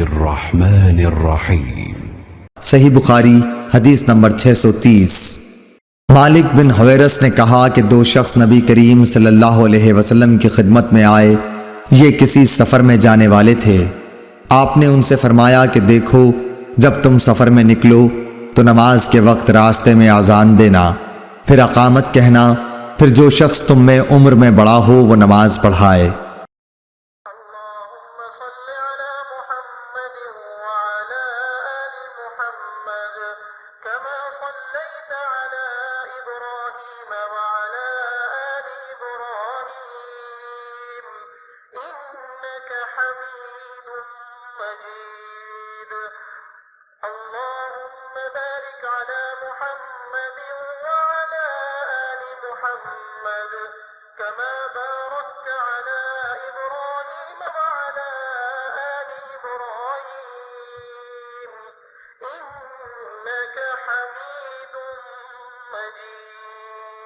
बिस्मिल्लाहिर्रहमानिर्रहीम। सही बुखारी हदीस नंबर 630। मालिक बिन हवेरस ने कहा कि दो शख्स नबी करीम सल्लल्लाहु अलैहि वसल्लम की खिदमत में आए। ये किसी सफ़र में जाने वाले थे। आपने उनसे फरमाया कि देखो, जब तुम सफ़र में निकलो तो नमाज के वक्त रास्ते में आज़ान देना, फिर अकामत कहना, फिर जो शख्स तुम में उम्र में बड़ा हो वो नमाज पढ़ाए। كما باركت على إبراهيم وعلى آل إبراهيم إنك حميد مجيد।